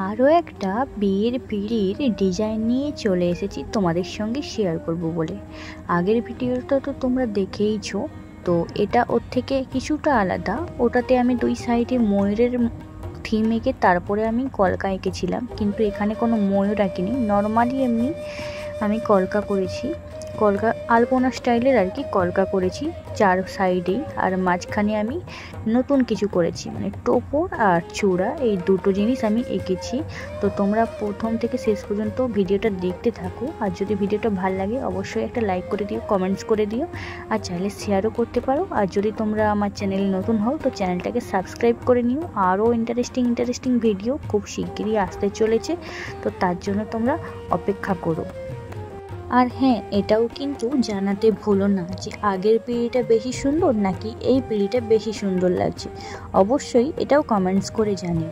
আরও একটা বিয়ের পিঁড়ির ডিজাইন নিয়ে চলে এসেছি তোমাদের সঙ্গে শেয়ার করব বলে। আগের ভিডিওটা তো তোমরা দেখেইছো, তো এটা ওর থেকে কিছুটা আলাদা। ওটাতে আমি দুই সাইডে ময়ূরের থিম এঁকে তারপরে আমি কলকা এঁকেছিলাম, কিন্তু এখানে কোনো ময়ূর আঁকিনি, নর্মালি এমনি আমি কলকা করেছি। কলকা আলপনা স্টাইলের আর কি কলকা করেছি চার সাইডেই, আর মাঝখানে আমি নতুন কিছু করেছি, মানে টোপর আর চূড়া, এই দুটো জিনিস আমি এঁকেছি। তো তোমরা প্রথম থেকে শেষ পর্যন্ত ভিডিওটা দেখতে থাকো, আর যদি ভিডিওটা ভালো লাগে অবশ্যই একটা লাইক করে দিও, কমেন্টস করে দিও, আর চাইলে শেয়ারও করতে পারো। আর যদি তোমরা আমার চ্যানেলে নতুন হও তো চ্যানেলটাকে সাবস্ক্রাইব করে নিও। আরও ইন্টারেস্টিং ভিডিও খুব শিগগিরই আসতে চলেছে, তো তার জন্য তোমরা অপেক্ষা করো। আর হ্যাঁ, এটাও কিন্তু জানাতে ভুলো না যে আগের পিঁড়িটা বেশি সুন্দর নাকি এই পিঁড়িটা বেশি সুন্দর লাগছে। অবশ্যই এটাও কমেন্টস করে জানিও।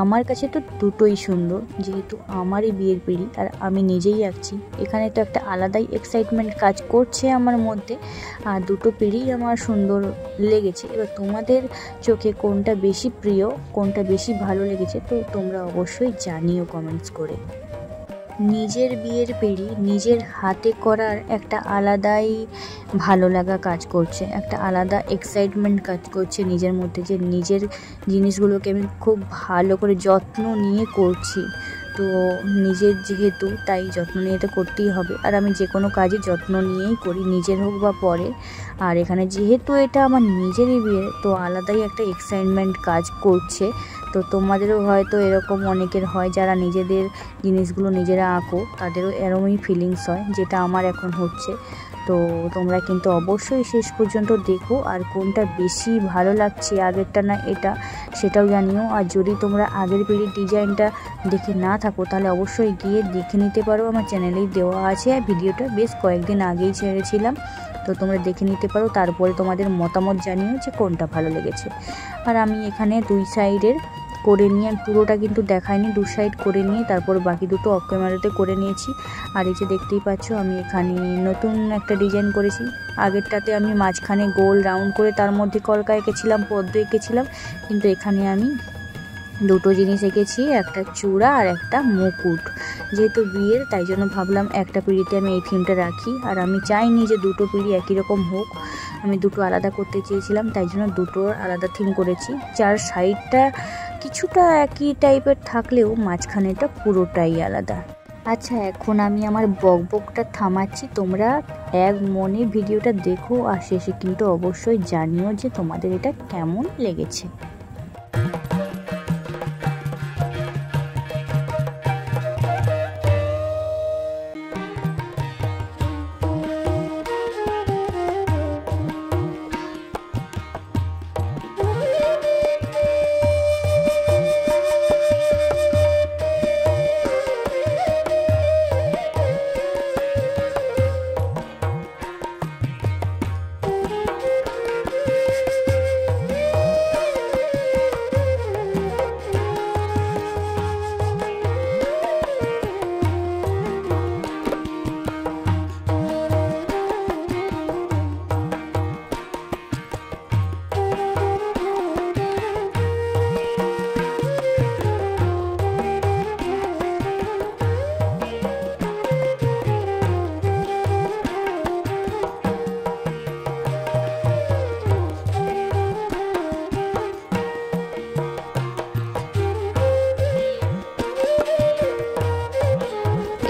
আমার কাছে তো দুটোই সুন্দর, যেহেতু আমারই বিয়ের পিঁড়ি আর আমি নিজেই আঁকছি, এখানে তো একটা আলাদাই এক্সাইটমেন্ট কাজ করছে আমার মধ্যে। আর দুটো পিঁড়িই আমার সুন্দর লেগেছে। এবার তোমাদের চোখে কোনটা বেশি প্রিয়, কোনটা বেশি ভালো লেগেছে, তো তোমরা অবশ্যই জানিও কমেন্টস করে। নিজের বিয়ের পিঁড়ি নিজের হাতে করার একটা আলাদাই ভালো লাগা কাজ করছে, একটা আলাদা এক্সাইটমেন্ট কাজ করছে নিজের মধ্যে, যে নিজের জিনিসগুলোকে আমি খুব ভালো করে যত্ন নিয়ে করছি। তো নিজের যেহেতু, তাই যত্ন নিয়ে তো করতেই হবে, আর আমি যে কোনো কাজই যত্ন নিয়েই করি, নিজের হোক বা পরে। আর এখানে যেহেতু এটা আমার নিজেরই বিয়ে, তো আলাদাই একটা এক্সাইটমেন্ট কাজ করছে। তো তোমাদেরও হয়তো এরকম অনেকের হয়, যারা নিজেদের জিনিসগুলো নিজেরা আঁকো, তাদেরও এরকমই ফিলিংস হয় যেটা আমার এখন হচ্ছে। তো তোমরা কিন্তু অবশ্যই শেষ পর্যন্ত দেখো, আর কোনটা বেশি ভালো লাগছে আগেরটা না এটা, সেটাও জানিও। আর যদি তোমরা আগের পিঁড়ির ডিজাইনটা দেখে না থাকো তাহলে অবশ্যই গিয়ে দেখে নিতে পারো, আমার চ্যানেলেই দেওয়া আছে। আর ভিডিওটা বেশ কয়েকদিন আগেই ছেড়েছিলাম, তো তোমরা দেখে নিতে পারো, তারপরে তোমাদের মতামত জানিও যে কোনটা ভালো লেগেছে। আর আমি এখানে দুই সাইডের করে নিয়ে, পুরোটা কিন্তু দেখাইনি, দু সাইড করে নিয়ে তারপর বাকি দুটো অফ ক্যামেরাতে করে নিয়েছি। আর এই যে দেখতেই পাচ্ছ আমি এখানে নতুন একটা ডিজাইন করেছি। আগেরটাতে আমি মাঝখানে গোল রাউন্ড করে তার মধ্যে কলকা এঁকেছিলাম, পদ্ম এঁকেছিলাম, কিন্তু এখানে আমি দুটো জিনিস এঁকেছি, একটা চূড়া আর একটা মুকুট। যেহেতু বিয়ের, তাই জন্য ভাবলাম একটা পিঁড়িতে আমি এই থিমটা রাখি। আর আমি চাইনি যে দুটো পিঁড়ি একই রকম হোক, আমি দুটো আলাদা করতে চেয়েছিলাম, তাই জন্য দুটোর আলাদা থিম করেছি। চার সাইডটা কিছুটা একই টাইপের থাকলেও মাঝখানেটা পুরোটাই আলাদা। আচ্ছা, এখন আমি আমার বকবকটা থামাচ্ছি, তোমরা এক মনে ভিডিওটা দেখো, আর শেষে কিন্তু অবশ্যই জানিও যে তোমাদের এটা কেমন লেগেছে।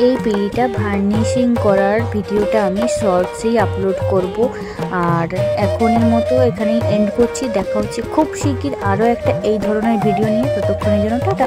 এই পিঁড়িটা ভার্নিশিং করার ভিডিওটা আমি শর্টসেই আপলোড করব। আর এখনের মতো এখানেই এন্ড করছি, দেখা হচ্ছে খুব শিগগির আরও একটা এই ধরনের ভিডিও নিয়ে। ততক্ষণের জন্য টাটা।